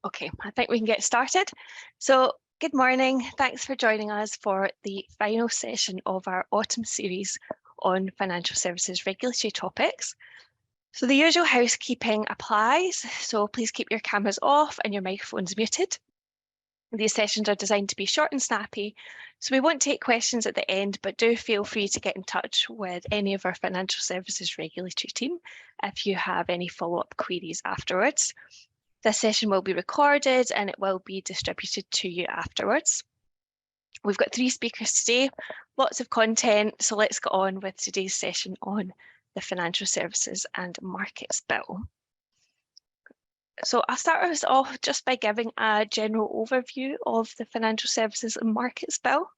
Okay, I think we can get started. So, good morning. Thanks for joining us for the final session of our autumn series on financial services regulatory topics. So the usual housekeeping applies, so please keep your cameras off and your microphones muted. These sessions are designed to be short and snappy, so we won't take questions at the end, but do feel free to get in touch with any of our financial services regulatory team if you have any follow-up queries afterwards. This session will be recorded and it will be distributed to you afterwards. We've got 3 speakers today, lots of content, so let's get on with today's session on the Financial Services and Markets Bill. So I'll start us off just by giving a general overview of the Financial Services and Markets Bill.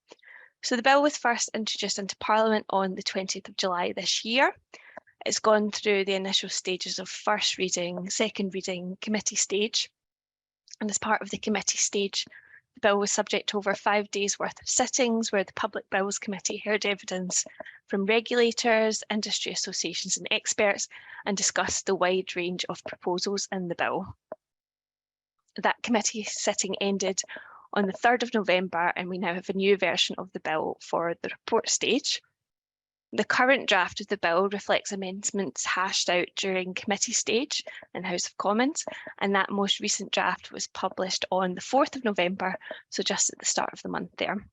So the bill was first introduced into Parliament on the 20th of July this year. It's gone through the initial stages of first reading, second reading, committee stage. And as part of the committee stage, the bill was subject to over 5 days worth of sittings where the Public Bills Committee heard evidence from regulators, industry associations and experts and discussed the wide range of proposals in the bill. That committee sitting ended on the 3rd of November and we now have a new version of the bill for the report stage. The current draft of the bill reflects amendments hashed out during committee stage in House of Commons, and that most recent draft was published on the 4th of November, so just at the start of the month there.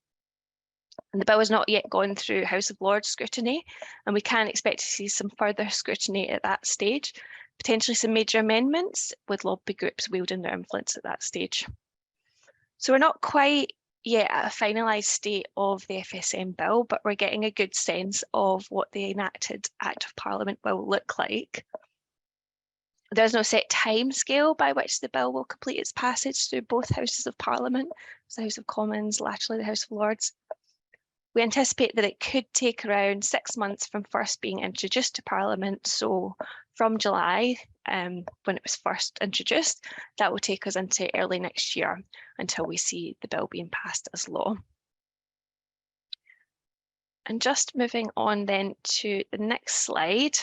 And the bill has not yet gone through House of Lords scrutiny, and we can expect to see some further scrutiny at that stage, potentially some major amendments with lobby groups wielding their influence at that stage. So we're not quite yet at a finalised state of the FSM Bill, but we're getting a good sense of what the enacted Act of Parliament will look like. There's no set timescale by which the bill will complete its passage through both Houses of Parliament, the House of Commons, laterally the House of Lords. We anticipate that it could take around 6 months from first being introduced to Parliament, so from July, when it was first introduced, that will take us into early next year until we see the bill being passed as law. And just moving on then to the next slide.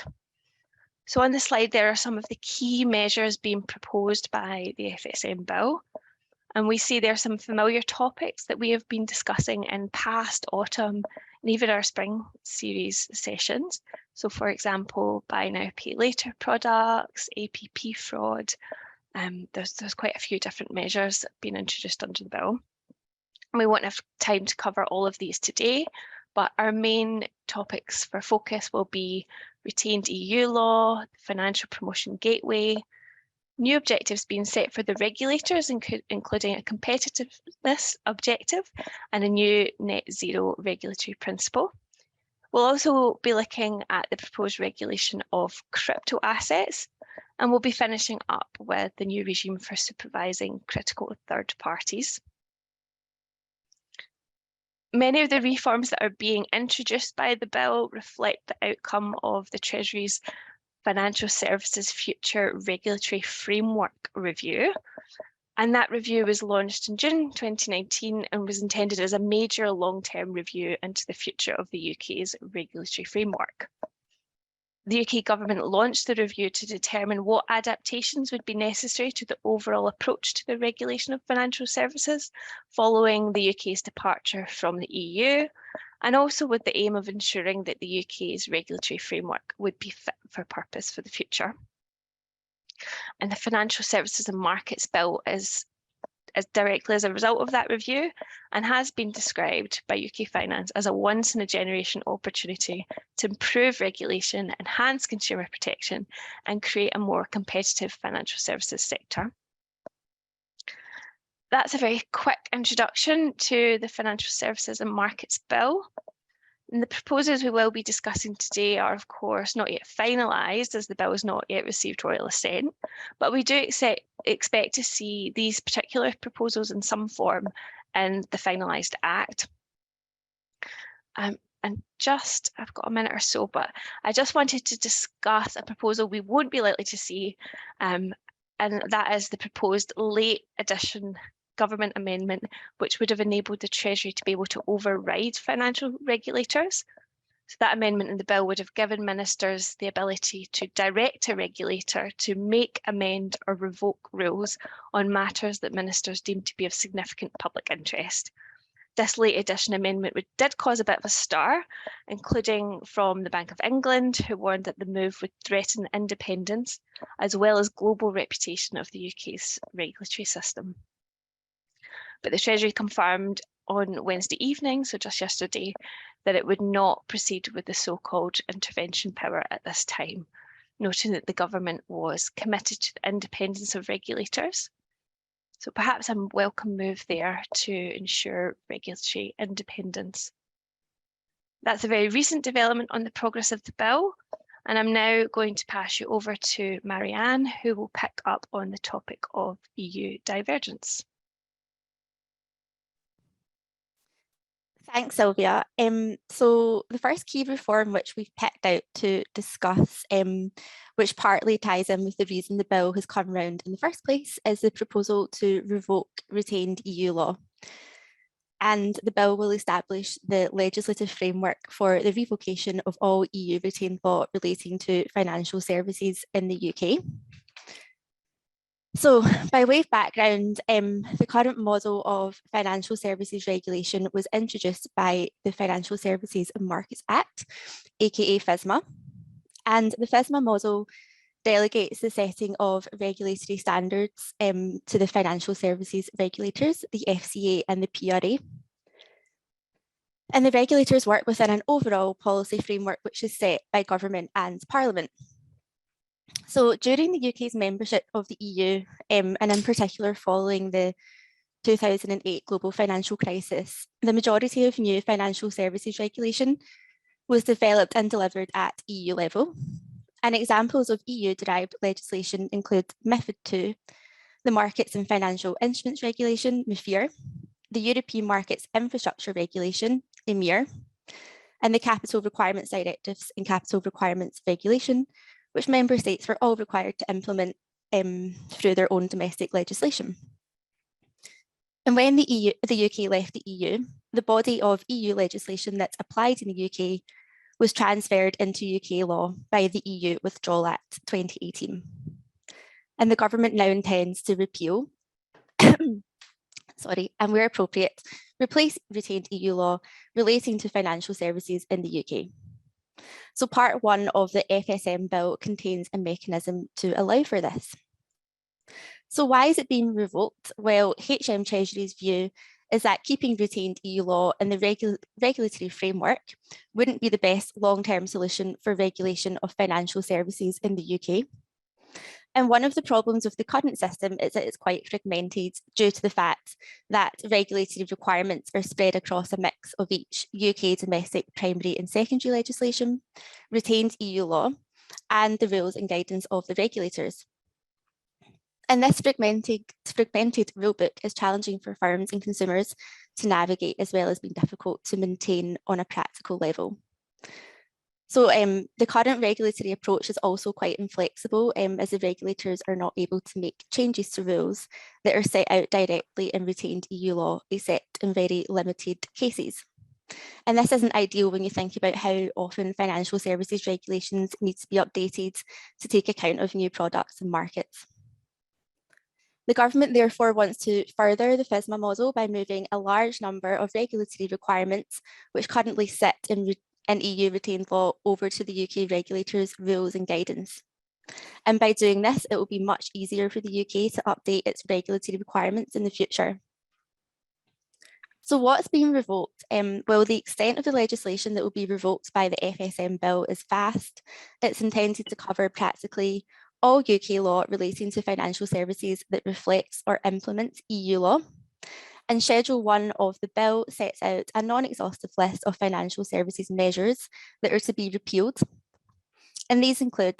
So on the slide, there are some of the key measures being proposed by the FSM Bill. And we see there are some familiar topics that we have been discussing in past autumn and even our spring series sessions. So for example, buy now, pay later products, APP fraud. There's quite a few different measures being introduced under the bill. And we won't have time to cover all of these today, but our main topics for focus will be retained EU law, financial promotion gateway, new objectives being set for the regulators, including a competitiveness objective and a new net zero regulatory principle. We'll also be looking at the proposed regulation of crypto assets, and we'll be finishing up with the new regime for supervising critical third parties. Many of the reforms that are being introduced by the bill reflect the outcome of the Treasury's Financial Services Future Regulatory Framework Review. And that review was launched in June 2019 and was intended as a major long-term review into the future of the UK's regulatory framework. The UK government launched the review to determine what adaptations would be necessary to the overall approach to the regulation of financial services following the UK's departure from the EU, and also with the aim of ensuring that the UK's regulatory framework would be fit for purpose for the future. And the Financial Services and Markets Bill is directly as a result of that review and has been described by UK Finance as a once-in-a-generation opportunity to improve regulation, enhance consumer protection and create a more competitive financial services sector. That's a very quick introduction to the Financial Services and Markets Bill. And the proposals we will be discussing today are, of course, not yet finalised as the bill has not yet received royal assent, but we do expect to see these particular proposals in some form in the finalised Act. And I've got a minute or so, but I just wanted to discuss a proposal we won't be likely to see, and that is the proposed late addition government amendment, which would have enabled the Treasury to be able to override financial regulators. So that amendment in the bill would have given ministers the ability to direct a regulator to make, amend or revoke rules on matters that ministers deemed to be of significant public interest. This late edition amendment did cause a bit of a stir, including from the Bank of England, who warned that the move would threaten the independence as well as global reputation of the UK's regulatory system. But the Treasury confirmed on Wednesday evening, so just yesterday, that it would not proceed with the so-called intervention power at this time, noting that the government was committed to the independence of regulators. So perhaps a welcome move there to ensure regulatory independence. That's a very recent development on the progress of the bill, and I'm now going to pass you over to Marianne, who will pick up on the topic of EU divergence. Thanks, Sylvia. So the first key reform which we've picked out to discuss, which partly ties in with the reason the bill has come round in the first place, is the proposal to revoke retained EU law. And the bill will establish the legislative framework for the revocation of all EU retained law relating to financial services in the UK. So by way of background, the current model of financial services regulation was introduced by the Financial Services and Markets Act, aka FSMA. And the FSMA model delegates the setting of regulatory standards to the financial services regulators, the FCA and the PRA. And the regulators work within an overall policy framework which is set by government and parliament. So during the UK's membership of the EU, and in particular following the 2008 global financial crisis, the majority of new financial services regulation was developed and delivered at EU level. And examples of EU-derived legislation include MiFID II, the Markets and Financial Instruments Regulation, MiFIR, the European Markets Infrastructure Regulation, EMIR, and the Capital Requirements Directives and Capital Requirements Regulation, which member states were all required to implement through their own domestic legislation. And when the UK left the EU, the body of EU legislation that's applied in the UK was transferred into UK law by the EU Withdrawal Act 2018. And the government now intends to repeal, and where appropriate, replace retained EU law relating to financial services in the UK. So part 1 of the FSM Bill contains a mechanism to allow for this. So why is it being revoked? Well, HM Treasury's view is that keeping retained EU law in the regulatory framework wouldn't be the best long-term solution for regulation of financial services in the UK. And one of the problems with the current system is that it's quite fragmented due to the fact that regulatory requirements are spread across a mix of each UK domestic primary and secondary legislation, retained EU law, and the rules and guidance of the regulators. And this fragmented rulebook is challenging for firms and consumers to navigate, as well as being difficult to maintain on a practical level. So the current regulatory approach is also quite inflexible, as the regulators are not able to make changes to rules that are set out directly in retained EU law, except in very limited cases. And this isn't ideal when you think about how often financial services regulations need to be updated to take account of new products and markets. The government therefore wants to further the FSMA model by moving a large number of regulatory requirements which currently sit in EU retained law over to the UK regulators' rules and guidance. And by doing this, it will be much easier for the UK to update its regulatory requirements in the future. So what's being revoked? Well, the extent of the legislation that will be revoked by the FSM Bill is vast. It's intended to cover practically all UK law relating to financial services that reflects or implements EU law. And Schedule 1 of the bill sets out a non-exhaustive list of financial services measures that are to be repealed. And these include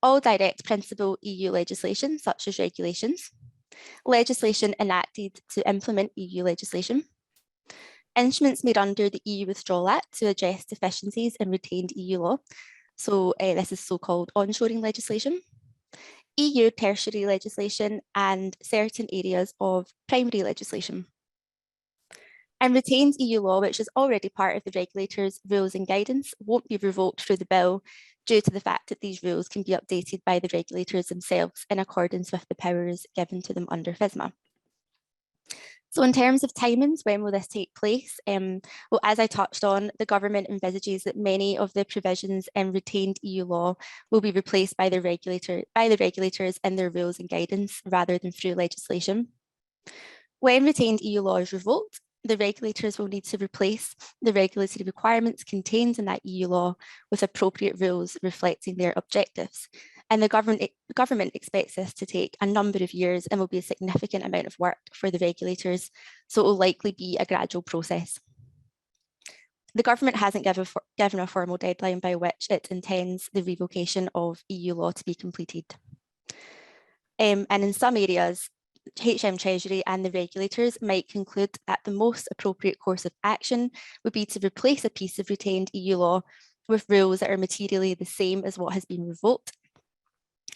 all direct principal EU legislation, such as regulations, legislation enacted to implement EU legislation, instruments made under the EU Withdrawal Act to address deficiencies in retained EU law. So this is so-called onshoring legislation, EU tertiary legislation, and certain areas of primary legislation. And retained EU law, which is already part of the regulators' rules and guidance, won't be revoked through the bill due to the fact that these rules can be updated by the regulators themselves in accordance with the powers given to them under FSMA. So in terms of timings, when will this take place? Well, as I touched on, the government envisages that many of the provisions in retained EU law will be replaced by the regulators in their rules and guidance rather than through legislation. When retained EU law is revoked, the regulators will need to replace the regulatory requirements contained in that EU law with appropriate rules reflecting their objectives. And the government expects this to take a number of years and will be a significant amount of work for the regulators, so it will likely be a gradual process. The government hasn't given a formal deadline by which it intends the revocation of EU law to be completed. And in some areas, HM Treasury and the regulators might conclude that the most appropriate course of action would be to replace a piece of retained EU law with rules that are materially the same as what has been revoked.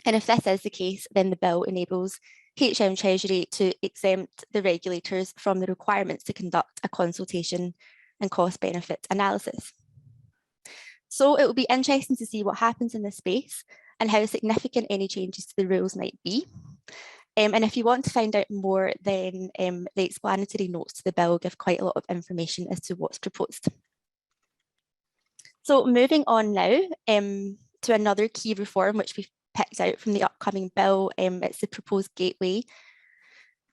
And if this is the case, then the bill enables HM Treasury to exempt the regulators from the requirements to conduct a consultation and cost-benefit analysis. So it will be interesting to see what happens in this space and how significant any changes to the rules might be. And if you want to find out more, then the explanatory notes to the bill give quite a lot of information as to what's proposed. So moving on now to another key reform which we've picked out from the upcoming bill, it's the proposed gateway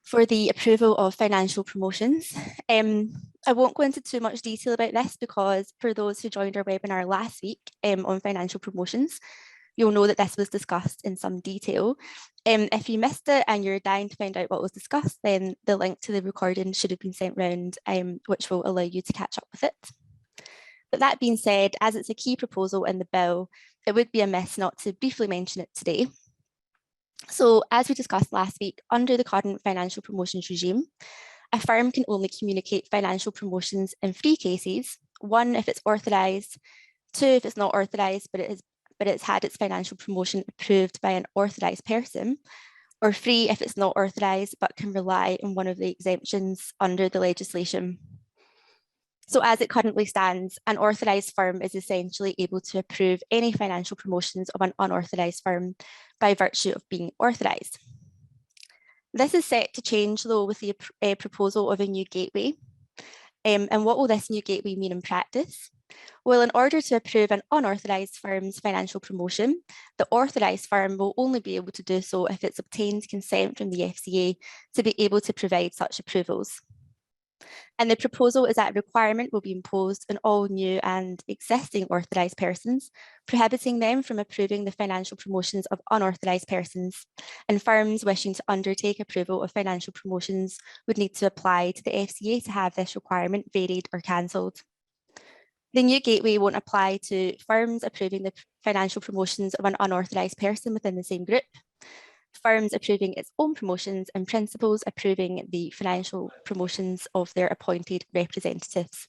for the approval of financial promotions. I won't go into too much detail about this because for those who joined our webinar last week on financial promotions, you'll know that this was discussed in some detail. If you missed it and you're dying to find out what was discussed, then the link to the recording should have been sent round, which will allow you to catch up with it. But that being said, as it's a key proposal in the bill, it would be amiss not to briefly mention it today. So as we discussed last week, under the current financial promotions regime, a firm can only communicate financial promotions in 3 cases. 1, if it's authorised, 2, if it's not authorised, but it's had its financial promotion approved by an authorised person, or 3, if it's not authorised, but can rely on one of the exemptions under the legislation. So as it currently stands, an authorised firm is essentially able to approve any financial promotions of an unauthorised firm by virtue of being authorised. This is set to change though with the proposal of a new gateway. And what will this new gateway mean in practice? Well, in order to approve an unauthorised firm's financial promotion, the authorised firm will only be able to do so if it's obtained consent from the FCA to be able to provide such approvals. And the proposal is that a requirement will be imposed on all new and existing authorised persons, prohibiting them from approving the financial promotions of unauthorised persons. And firms wishing to undertake approval of financial promotions would need to apply to the FCA to have this requirement varied or cancelled. The new gateway won't apply to firms approving the financial promotions of an unauthorised person within the same group, firms approving its own promotions, and principals approving the financial promotions of their appointed representatives.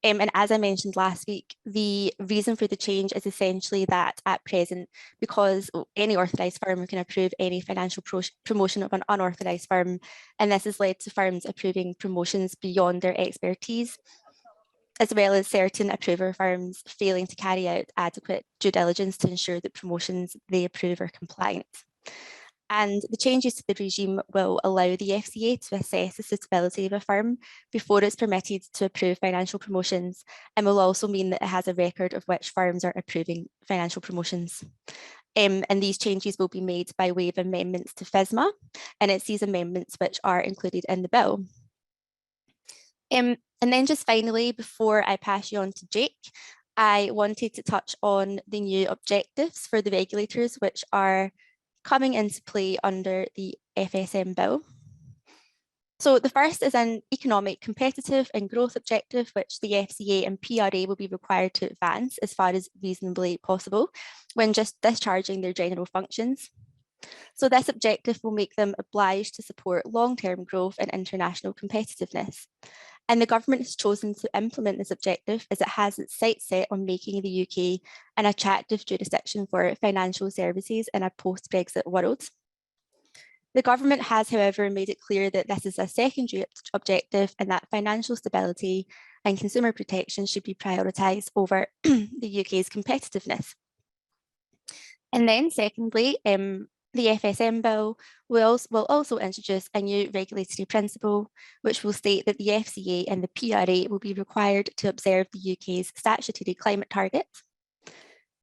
And as I mentioned last week, the reason for the change is essentially that at present, because any authorised firm can approve any financial promotion of an unauthorised firm, and this has led to firms approving promotions beyond their expertise, as well as certain approver firms failing to carry out adequate due diligence to ensure that promotions they approve are compliant. And the changes to the regime will allow the FCA to assess the suitability of a firm before it's permitted to approve financial promotions, and will also mean that it has a record of which firms are approving financial promotions. And these changes will be made by way of amendments to FSMA, and it's these amendments which are included in the bill. And then just finally, before I pass you on to Jake, I wanted to touch on the new objectives for the regulators, which are coming into play under the FSM Bill. So the first is an economic, competitive and growth objective, which the FCA and PRA will be required to advance as far as reasonably possible when just discharging their general functions. So this objective will make them obliged to support long-term growth and international competitiveness. And the government has chosen to implement this objective as it has its sights set on making the UK an attractive jurisdiction for financial services in a post-Brexit world. The government has, however, made it clear that this is a secondary objective and that financial stability and consumer protection should be prioritised over the UK's competitiveness. And then secondly, the FSM Bill will also introduce a new regulatory principle, which will state that the FCA and the PRA will be required to observe the UK's statutory climate targets.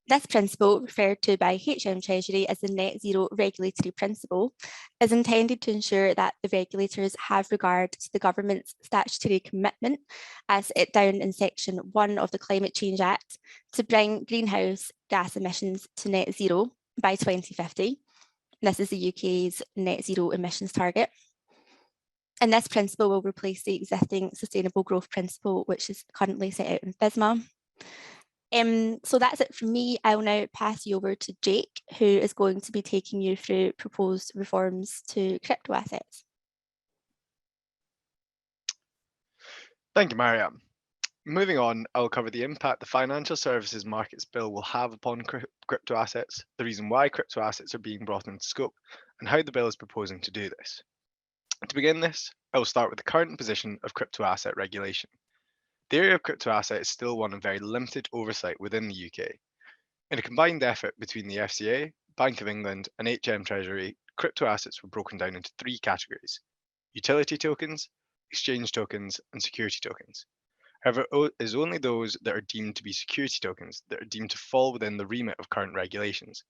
This principle, referred to by HM Treasury as the Net Zero Regulatory Principle, is intended to ensure that the regulators have regard to the government's statutory commitment, as set down in Section 1 of the Climate Change Act, to bring greenhouse gas emissions to net zero by 2050. This is the UK's net zero emissions target. And this principle will replace the existing Sustainable Growth Principle, which is currently set out in FSMA. So that's it from me. I'll now pass you over to Jake, who is going to be taking you through proposed reforms to crypto assets. Thank you, Mariam. Moving on, I will cover the impact the Financial Services Markets Bill will have upon crypto assets, the reason why crypto assets are being brought into scope, and how the bill is proposing to do this. To begin this, I will start with the current position of crypto asset regulation. The area of crypto asset is still one of very limited oversight within the UK. In a combined effort between the FCA, Bank of England, and HM Treasury, crypto assets were broken down into three categories: utility tokens, exchange tokens, and security tokens. However, it is only those that are deemed to be security tokens that are deemed to fall within the remit of current regulations,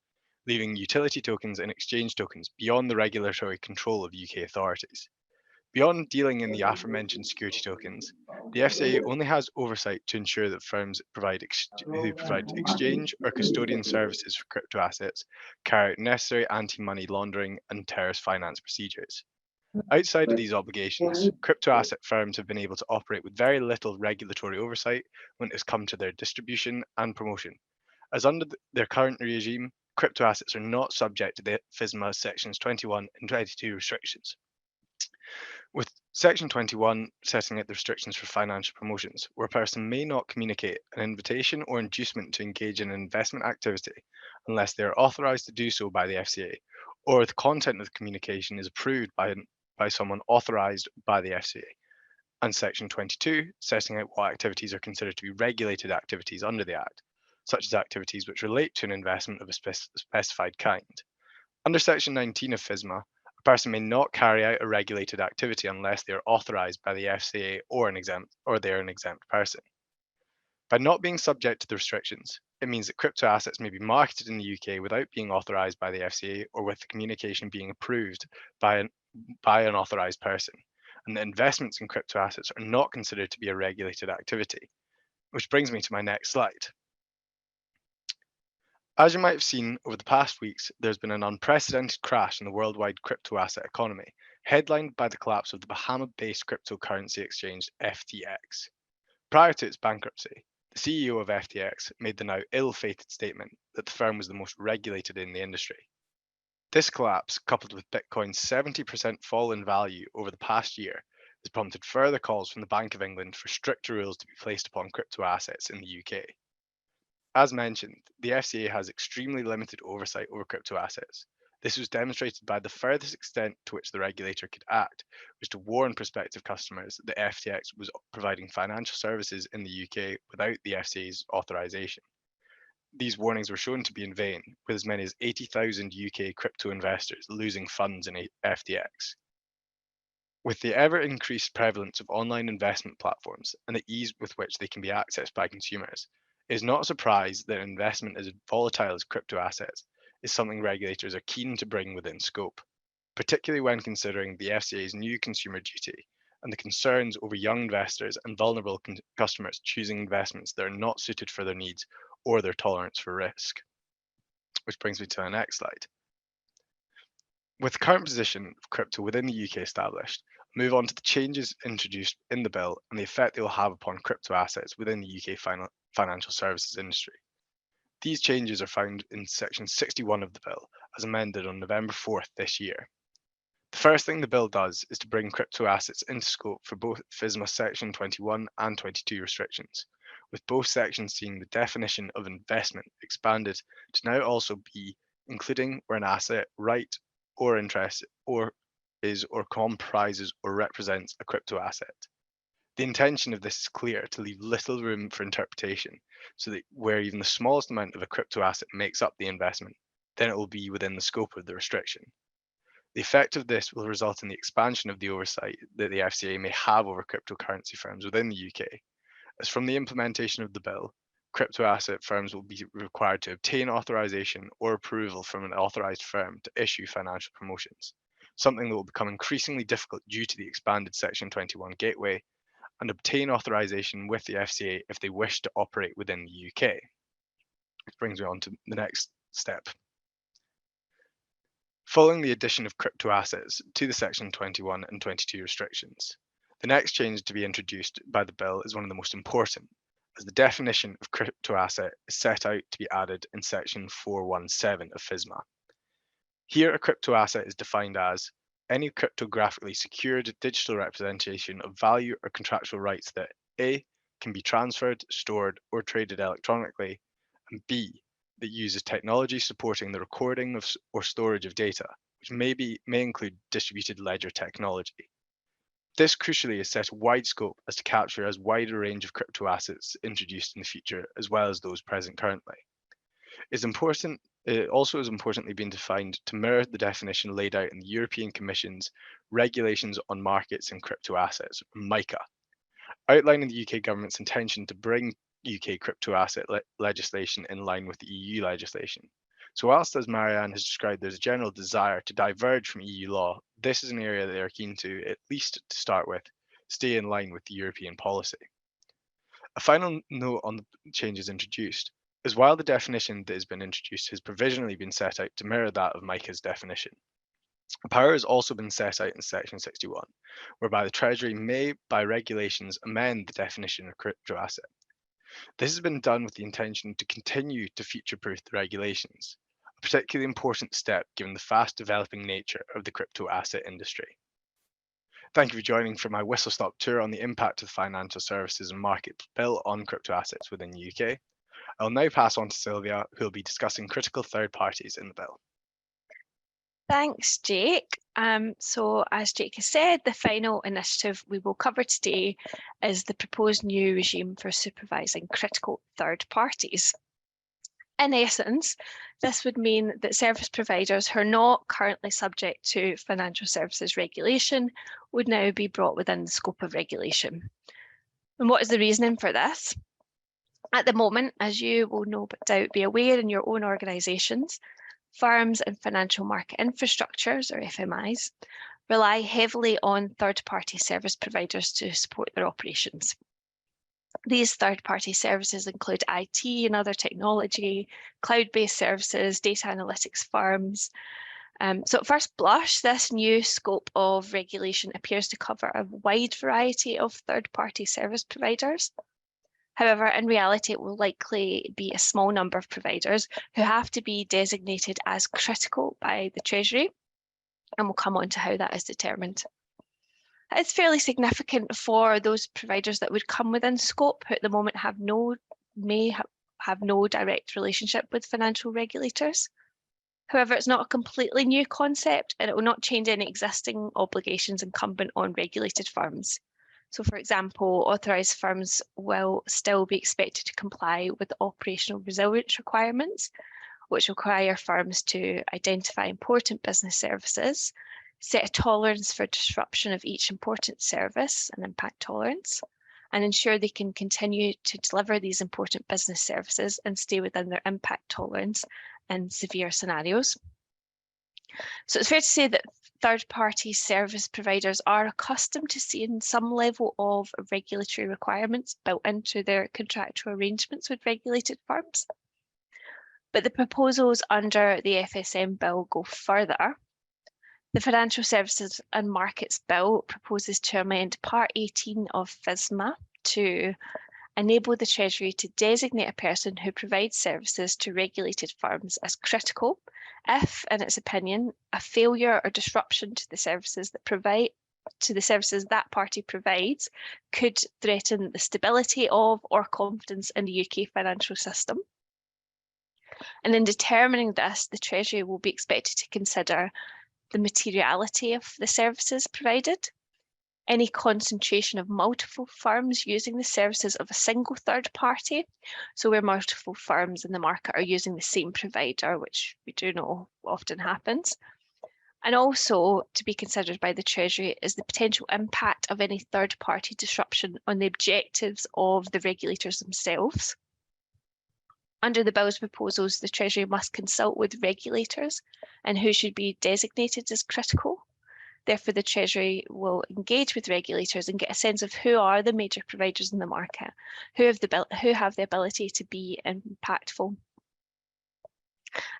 leaving utility tokens and exchange tokens beyond the regulatory control of UK authorities. Beyond dealing in the aforementioned security tokens, the FCA only has oversight to ensure that firms who provide exchange or custodian services for crypto assets carry out necessary anti-money laundering and terrorist finance procedures. Outside of these obligations, crypto asset firms have been able to operate with very little regulatory oversight when it has come to their distribution and promotion, as under their current regime, crypto assets are not subject to the FSMA Sections 21 and 22 restrictions. With Section 21 setting out the restrictions for financial promotions, where a person may not communicate an invitation or inducement to engage in an investment activity unless they are authorised to do so by the FCA, or the content of the communication is approved by someone authorised by the FCA, and Section 22 setting out what activities are considered to be regulated activities under the Act, such as activities which relate to an investment of a specified kind. Under Section 19 of FSMA, a person may not carry out a regulated activity unless they are authorised by the FCA or they are an exempt person. By not being subject to the restrictions, it means that crypto assets may be marketed in the UK without being authorised by the FCA or with the communication being approved by an authorised person, and that investments in crypto assets are not considered to be a regulated activity. Which brings me to my next slide. As you might have seen over the past weeks, there's been an unprecedented crash in the worldwide crypto asset economy, headlined by the collapse of the Bahama-based cryptocurrency exchange FTX. Prior to its bankruptcy, the CEO of FTX made the now ill-fated statement that the firm was the most regulated in the industry. This collapse, coupled with Bitcoin's 70% fall in value over the past year, has prompted further calls from the Bank of England for stricter rules to be placed upon crypto assets in the UK. As mentioned, the FCA has extremely limited oversight over crypto assets. This was demonstrated by the furthest extent to which the regulator could act, was to warn prospective customers that FTX was providing financial services in the UK without the FCA's authorisation. These warnings were shown to be in vain, with as many as 80,000 UK crypto investors losing funds in FTX. With the ever-increased prevalence of online investment platforms and the ease with which they can be accessed by consumers, it is not a surprise that investment as volatile as crypto assets is something regulators are keen to bring within scope, particularly when considering the FCA's new consumer duty and the concerns over young investors and vulnerable customers choosing investments that are not suited for their needs or their tolerance for risk. Which brings me to our next slide. With the current position of crypto within the UK established, I'll move on to the changes introduced in the bill and the effect they will have upon crypto assets within the UK financial services industry. These changes are found in Section 61 of the bill, as amended on November 4th this year. The first thing the bill does is to bring crypto assets into scope for both FSMA Section 21 and 22 restrictions, with both sections seeing the definition of investment expanded to now also be including where an asset, right, or interest or comprises or represents a crypto asset. The intention of this is clear, to leave little room for interpretation, so that where even the smallest amount of a crypto asset makes up the investment, then it will be within the scope of the restriction. The effect of this will result in the expansion of the oversight that the FCA may have over cryptocurrency firms within the UK, as from the implementation of the bill, crypto asset firms will be required to obtain authorization or approval from an authorized firm to issue financial promotions, something that will become increasingly difficult due to the expanded Section 21 gateway, and obtain authorization with the FCA if they wish to operate within the UK. Which brings me on to the next step. Following the addition of crypto assets to the Section 21 and 22 restrictions, the next change to be introduced by the bill is one of the most important, as the definition of crypto asset is set out to be added in Section 417 of FSMA. Here, a crypto asset is defined as any cryptographically secured digital representation of value or contractual rights that A, can be transferred, stored, or traded electronically, and B, that uses technology supporting the recording of or storage of data, which may include distributed ledger technology. This crucially is set a wide scope as to capture as wide a range of crypto assets introduced in the future as well as those present currently. It also is importantly been defined to mirror the definition laid out in the European Commission's Regulations on Markets and Crypto Assets, MiCA, outlining the UK government's intention to bring UK crypto asset legislation in line with the EU legislation. So whilst, as Marianne has described, there's a general desire to diverge from EU law, this is an area that they are keen to, at least to start with, stay in line with the European policy. A final note on the changes introduced is while the definition that has been introduced has provisionally been set out to mirror that of MiCA's definition, a power has also been set out in Section 61, whereby the Treasury may, by regulations, amend the definition of crypto asset. This has been done with the intention to continue to future-proof the regulations, a particularly important step given the fast-developing nature of the crypto asset industry. Thank you for joining for my whistle-stop tour on the impact of the Financial Services and Markets Bill on crypto assets within the UK. I'll now pass on to Sylvia, who will be discussing critical third parties in the bill. Thanks, Jake. So as Jake has said, the final initiative we will cover today is the proposed new regime for supervising critical third parties. In essence, this would mean that service providers who are not currently subject to financial services regulation would now be brought within the scope of regulation. And what is the reasoning for this? At the moment, as you will no doubt be aware in your own organisations, firms and financial market infrastructures, or FMIs, rely heavily on third-party service providers to support their operations. These third-party services include IT and other technology, cloud-based services, data analytics firms. So at first blush, this new scope of regulation appears to cover a wide variety of third-party service providers. However, in reality, it will likely be a small number of providers who have to be designated as critical by the Treasury, and we'll come on to how that is determined. It's fairly significant for those providers that would come within scope who at the moment may have no direct relationship with financial regulators. However, it's not a completely new concept, and it will not change any existing obligations incumbent on regulated firms. So, for example, authorised firms will still be expected to comply with the operational resilience requirements, which require firms to identify important business services, set a tolerance for disruption of each important service, an impact tolerance, and ensure they can continue to deliver these important business services and stay within their impact tolerance in severe scenarios. So it's fair to say that third-party service providers are accustomed to seeing some level of regulatory requirements built into their contractual arrangements with regulated firms. But the proposals under the FSM Bill go further. The Financial Services and Markets Bill proposes to amend Part 18 of FSMA to enable the Treasury to designate a person who provides services to regulated firms as critical if, in its opinion, a failure or disruption to the services that party provides could threaten the stability of or confidence in the UK financial system. And in determining this, the Treasury will be expected to consider the materiality of the services provided, any concentration of multiple firms using the services of a single third party, so where multiple firms in the market are using the same provider, which we do know often happens. And also to be considered by the Treasury is the potential impact of any third party disruption on the objectives of the regulators themselves. Under the Bill's proposals, the Treasury must consult with regulators and who should be designated as critical. Therefore, the Treasury will engage with regulators and get a sense of who are the major providers in the market, who have the ability to be impactful.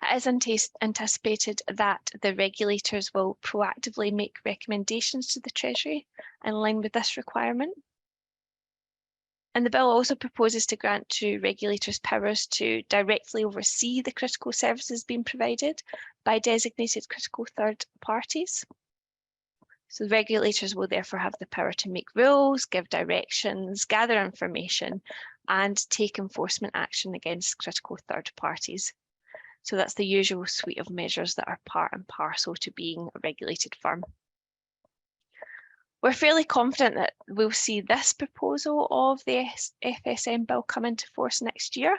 It is anticipated that the regulators will proactively make recommendations to the Treasury in line with this requirement. And the bill also proposes to grant to regulators powers to directly oversee the critical services being provided by designated critical third parties. So the regulators will therefore have the power to make rules, give directions, gather information, and take enforcement action against critical third parties. So that's the usual suite of measures that are part and parcel to being a regulated firm. We're fairly confident that we'll see this proposal of the FSM Bill come into force next year.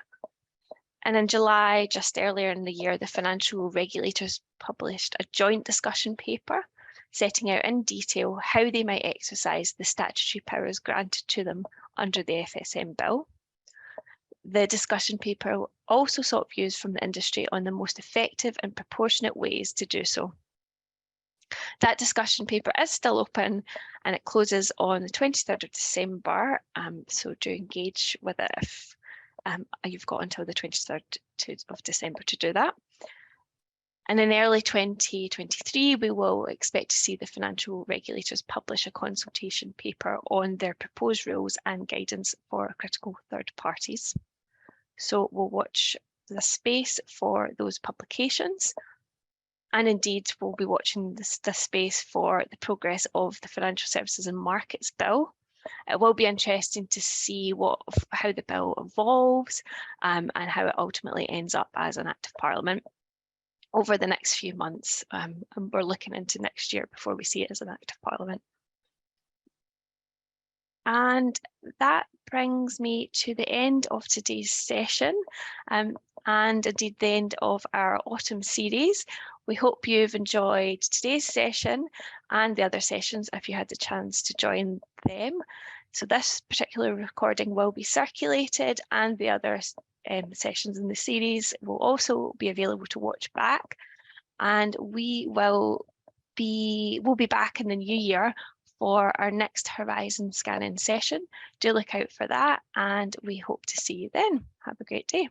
And in July, just earlier in the year, the financial regulators published a joint discussion paper setting out in detail how they might exercise the statutory powers granted to them under the FSM Bill. The discussion paper also sought views from the industry on the most effective and proportionate ways to do so. That discussion paper is still open and it closes on the 23rd of December, so do engage with it if you've got until the 23rd of December to do that. And in early 2023, we will expect to see the financial regulators publish a consultation paper on their proposed rules and guidance for critical third parties. So we'll watch the space for those publications. And indeed, we'll be watching the space for the progress of the Financial Services and Markets Bill. It will be interesting to see how the bill evolves and how it ultimately ends up as an Act of Parliament over the next few months. And we're looking into next year before we see it as an Act of Parliament. And that brings me to the end of today's session and indeed the end of our autumn series. We hope you've enjoyed today's session and the other sessions if you had the chance to join them. So this particular recording will be circulated and the other sessions in the series will also be available to watch back. And we'll be back in the new year for our next Horizon Scanning session. Do look out for that and we hope to see you then. Have a great day.